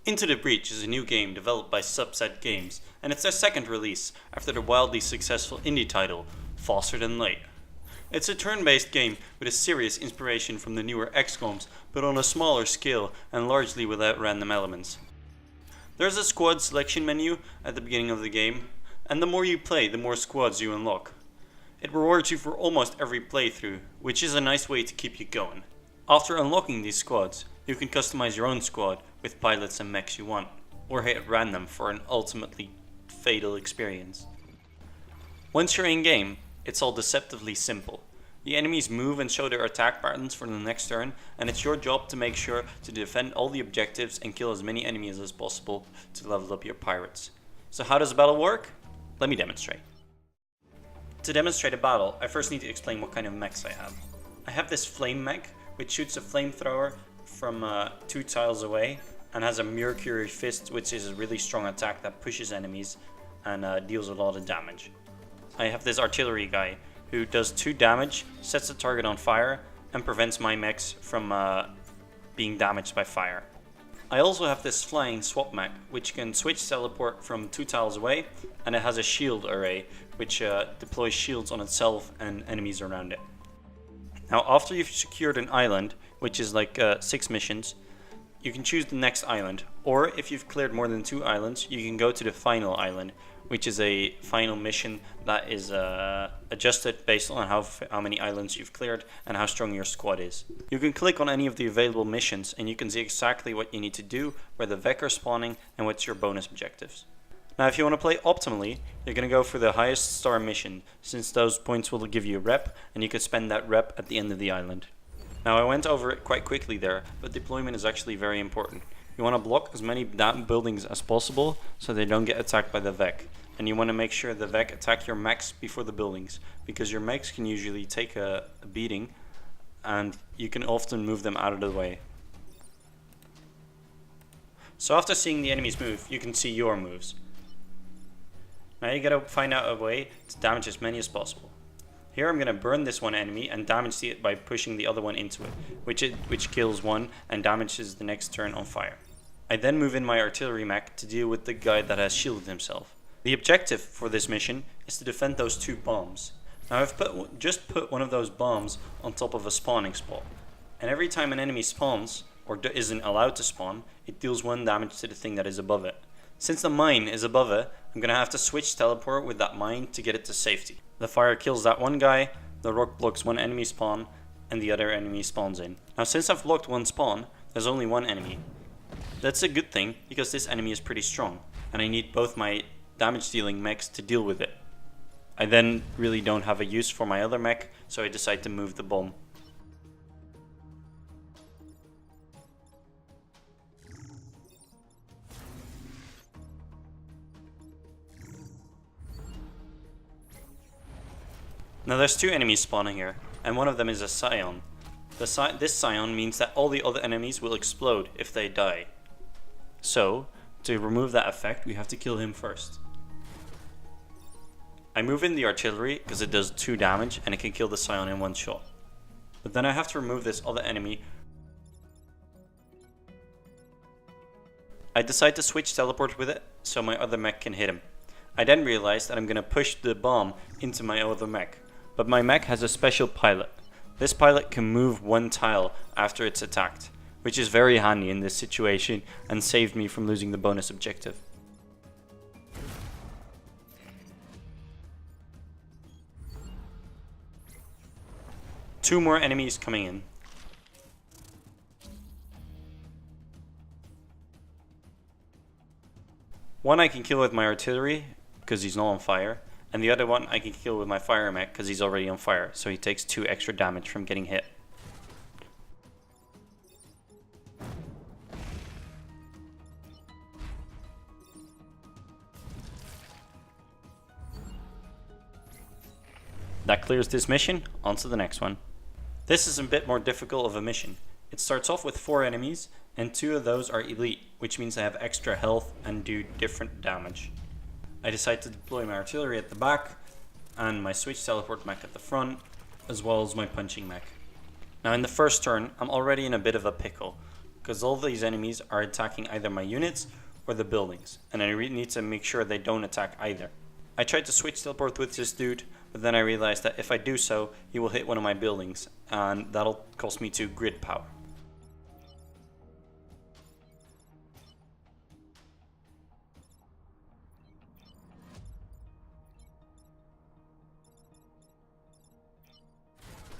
Into the Breach is a new game developed by Subset Games, and it's their second release after the wildly successful indie title, Faster Than Light. It's a turn-based game with a serious inspiration from the newer XCOMs, but on a smaller scale and largely without random elements. There's a squad selection menu at the beginning of the game, and the more you play, the more squads you unlock. It rewards you for almost every playthrough, which is a nice way to keep you going. After unlocking these squads, you can customize your own squad with pilots and mechs you want, or hit random for an ultimately fatal experience. Once you're in game, it's all deceptively simple. The enemies move and show their attack patterns for the next turn, and it's your job to make sure to defend all the objectives and kill as many enemies as possible to level up your pirates. So how does a battle work? Let me demonstrate. To demonstrate a battle, I first need to explain what kind of mechs I have. I have this flame mech, which shoots a flamethrower from 2 tiles away and has a Mercury Fist, which is a really strong attack that pushes enemies and deals a lot of damage. I have this artillery guy who does 2 damage, sets the target on fire, and prevents my mechs from being damaged by fire. I also have this flying swap mech, which can switch teleport from 2 tiles away, and it has a shield array, which deploys shields on itself and enemies around it. Now, after you've secured an island, which is like 6 missions, you can choose the next island, or if you've cleared more than 2 islands, you can go to the final island, which is a final mission that is adjusted based on how many islands you've cleared and how strong your squad is. You can click on any of the available missions and you can see exactly what you need to do, where the Vec are spawning, and what's your bonus objectives. Now, if you want to play optimally, you're going to go for the highest star mission, since those points will give you a rep, and you could spend that rep at the end of the island. Now, I went over it quite quickly there, but deployment is actually very important. You want to block as many buildings as possible so they don't get attacked by the Vec. And you want to make sure the Vec attack your mechs before the buildings, because your mechs can usually take a beating, and you can often move them out of the way. So after seeing the enemies move, you can see your moves. Now you gotta find out a way to damage as many as possible. Here I'm gonna burn this one enemy and damage it by pushing the other one into it, which kills one and damages the next turn on fire. I then move in my artillery mech to deal with the guy that has shielded himself. The objective for this mission is to defend those 2 bombs. Now I've just put one of those bombs on top of a spawning spot, and every time an enemy spawns, or isn't allowed to spawn, it deals 1 damage to the thing that is above it. Since the mine is above it, I'm gonna have to switch teleport with that mine to get it to safety. The fire kills that one guy, the rock blocks 1 enemy spawn, and the other enemy spawns in. Now since I've blocked 1 spawn, there's only 1 enemy. That's a good thing, because this enemy is pretty strong, and I need both my damage dealing mechs to deal with it. I then really don't have a use for my other mech, so I decide to move the bomb. Now there's 2 enemies spawning here, and one of them is a Scion. This Scion means that all the other enemies will explode if they die. So, to remove that effect, we have to kill him first. I move in the artillery because it does 2 damage and it can kill the Scion in 1 shot. But then I have to remove this other enemy. I decide to switch teleport with it so my other mech can hit him. I then realize that I'm going to push the bomb into my other mech. But my mech has a special pilot. This pilot can move 1 tile after it's attacked, which is very handy in this situation and saved me from losing the bonus objective. Two more enemies coming in. One I can kill with my artillery because he's not on fire, and the other one I can kill with my fire mech because he's already on fire, so he takes 2 extra damage from getting hit. That clears this mission, on to the next one. This is a bit more difficult of a mission. It starts off with 4 enemies, and 2 of those are elite, which means they have extra health and do different damage. I decide to deploy my artillery at the back, and my switch teleport mech at the front, as well as my punching mech. Now in the first turn, I'm already in a bit of a pickle, because all these enemies are attacking either my units or the buildings, and I really need to make sure they don't attack either. I tried to switch teleport with this dude, but then I realized that if I do so, he will hit one of my buildings, and that'll cost me 2 grid power.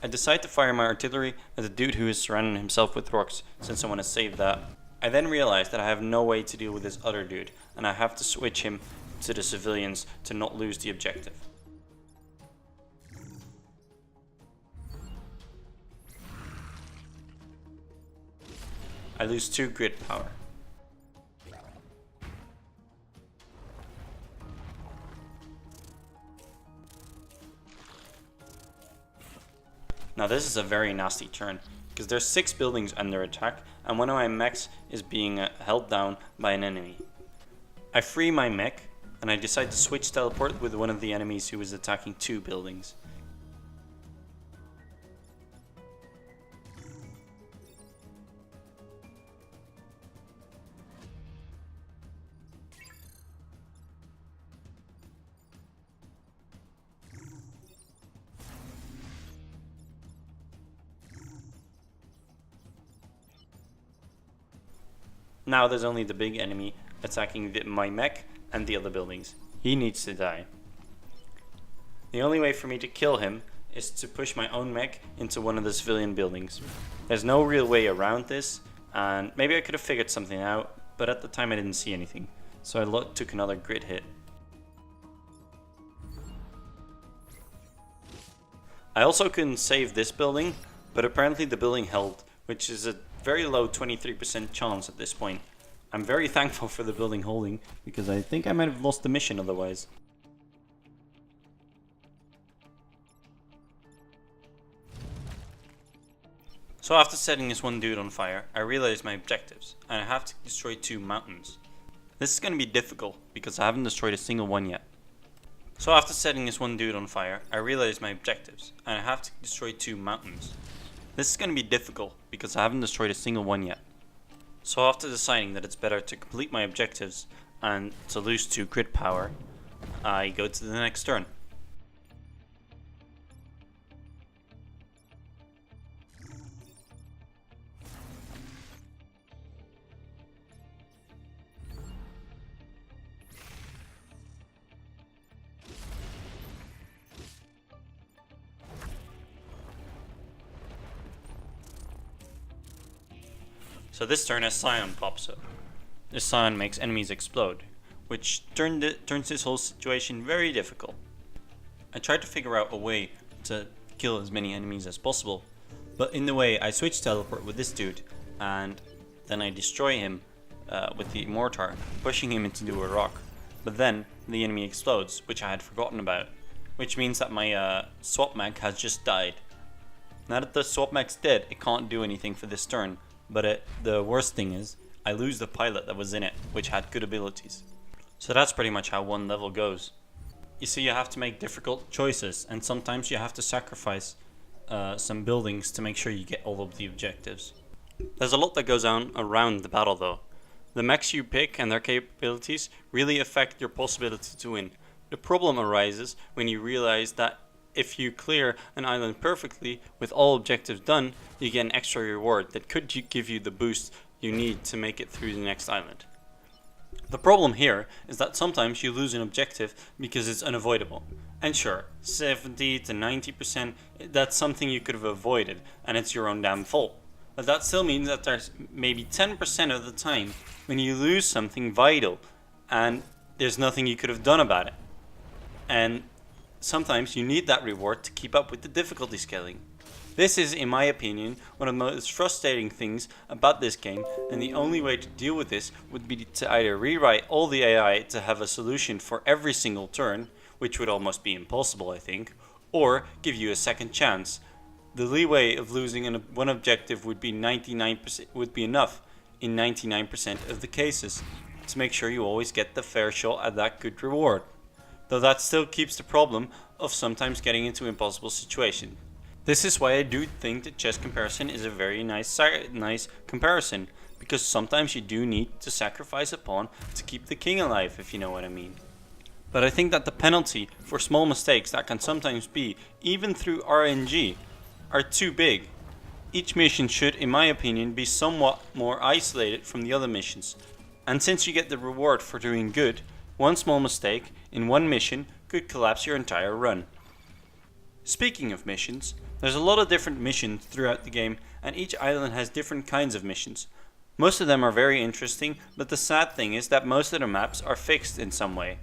I decide to fire my artillery at the dude who is surrounding himself with rocks, since I want to save that. I then realize that I have no way to deal with this other dude, and I have to switch him to the civilians to not lose the objective. I lose 2 grid power. Now this is a very nasty turn, because there's 6 buildings under attack and one of my mechs is being held down by an enemy. I free my mech and I decide to switch teleport with one of the enemies who is attacking 2 buildings. Now there's only the big enemy attacking my mech and the other buildings. He needs to die. The only way for me to kill him is to push my own mech into one of the civilian buildings. There's no real way around this, and maybe I could have figured something out, but at the time I didn't see anything, so I took another grid hit. I also couldn't save this building, but apparently the building held, which is a very low 23% chance at this point. I'm very thankful for the building holding, because I think I might have lost the mission otherwise. So after setting this one dude on fire, I realized my objectives, and I have to destroy 2 mountains. This is going to be difficult, because I haven't destroyed a single one yet. So after setting this one dude on fire, I realized my objectives, and I have to destroy 2 mountains. This is going to be difficult, because I haven't destroyed a single one yet. So after deciding that it's better to complete my objectives and to lose 2 grid power, I go to the next turn. So this turn a Scion pops up. This Scion makes enemies explode, which turns this whole situation very difficult. I tried to figure out a way to kill as many enemies as possible, but in the way I switch teleport with this dude, and then I destroy him with the mortar, pushing him into a rock. But then the enemy explodes, which I had forgotten about, which means that my swap mech has just died. Now that the swap mech's dead, it can't do anything for this turn. But the worst thing is, I lose the pilot that was in it, which had good abilities. So that's pretty much how one level goes. You see, you have to make difficult choices, and sometimes you have to sacrifice some buildings to make sure you get all of the objectives. There's a lot that goes on around the battle though. The mechs you pick and their capabilities really affect your possibility to win. The problem arises when you realize that if you clear an island perfectly with all objectives done, you get an extra reward that could give you the boost you need to make it through the next island. The problem here is that sometimes you lose an objective because it's unavoidable. And sure, 70 to 90%, that's something you could have avoided, and it's your own damn fault. But that still means that there's maybe 10% of the time when you lose something vital, and there's nothing you could have done about it. And sometimes you need that reward to keep up with the difficulty scaling. This is, in my opinion, one of the most frustrating things about this game, and the only way to deal with this would be to either rewrite all the AI to have a solution for every single turn, which would almost be impossible I think, or give you a second chance. The leeway of losing one objective would be 99% would be enough in 99% of the cases to make sure you always get the fair shot at that good reward. Though that still keeps the problem of sometimes getting into impossible situations. This is why I do think that chess comparison is a very nice comparison, because sometimes you do need to sacrifice a pawn to keep the king alive, if you know what I mean. But I think that the penalty for small mistakes that can sometimes be, even through RNG, are too big. Each mission should, in my opinion, be somewhat more isolated from the other missions. And since you get the reward for doing good, one small mistake in one mission could collapse your entire run. Speaking of missions, there's a lot of different missions throughout the game, and each island has different kinds of missions. Most of them are very interesting, but the sad thing is that most of the maps are fixed in some way.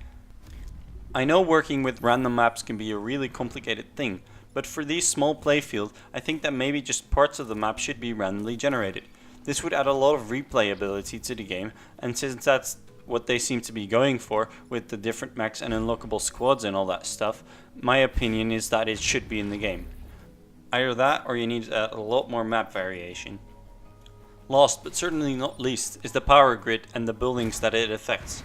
I know working with random maps can be a really complicated thing, but for these small playfields, I think that maybe just parts of the map should be randomly generated. This would add a lot of replayability to the game, and since that's what they seem to be going for with the different mechs and unlockable squads and all that stuff, my opinion is that it should be in the game. Either that or you need a lot more map variation. Last but certainly not least is the power grid and the buildings that it affects.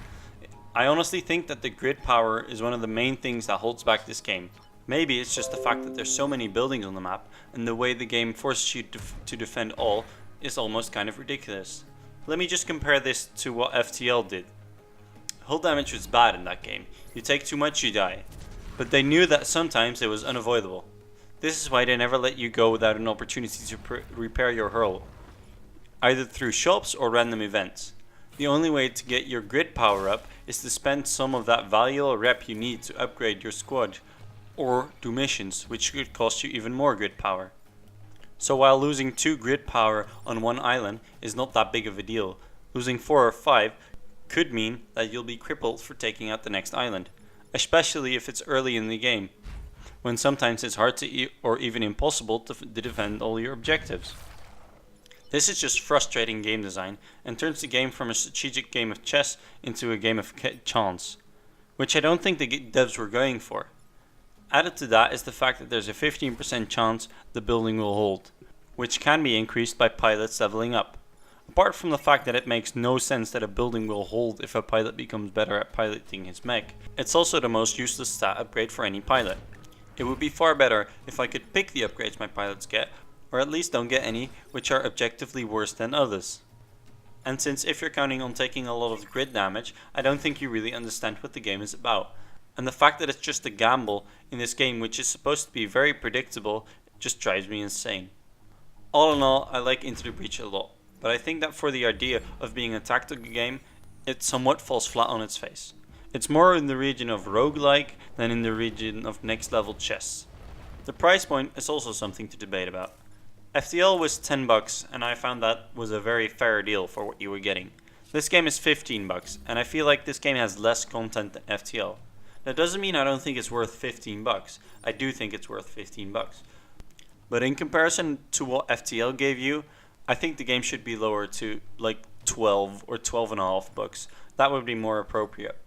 I honestly think that the grid power is one of the main things that holds back this game. Maybe it's just the fact that there's so many buildings on the map and the way the game forces you to defend all is almost kind of ridiculous. Let me just compare this to what FTL did. Hull damage was bad in that game. You take too much, you die. But they knew that sometimes it was unavoidable. This is why they never let you go without an opportunity to repair your hull, either through shops or random events. The only way to get your grid power up is to spend some of that valuable rep you need to upgrade your squad, or do missions, which could cost you even more grid power. So while losing 2 grid power on one island is not that big of a deal, losing 4 or 5 could mean that you'll be crippled for taking out the next island, especially if it's early in the game, when sometimes it's hard to or even impossible to defend all your objectives. This is just frustrating game design and turns the game from a strategic game of chess into a game of chance, which I don't think the devs were going for. Added to that is the fact that there's a 15% chance the building will hold, which can be increased by pilots leveling up. Apart from the fact that it makes no sense that a building will hold if a pilot becomes better at piloting his mech, it's also the most useless stat upgrade for any pilot. It would be far better if I could pick the upgrades my pilots get, or at least don't get any which are objectively worse than others. And since if you're counting on taking a lot of grid damage, I don't think you really understand what the game is about. And the fact that it's just a gamble in this game which is supposed to be very predictable just drives me insane. All in all, I like Into the Breach a lot, but I think that for the idea of being a tactical game, it somewhat falls flat on its face. It's more in the region of roguelike than in the region of next level chess. The price point is also something to debate about. FTL was $10 and I found that was a very fair deal for what you were getting. This game is $15 and I feel like this game has less content than FTL. That doesn't mean I don't think it's worth $15. I do think it's worth $15. But in comparison to what FTL gave you, I think the game should be lower to like 12 or $12.50. That would be more appropriate.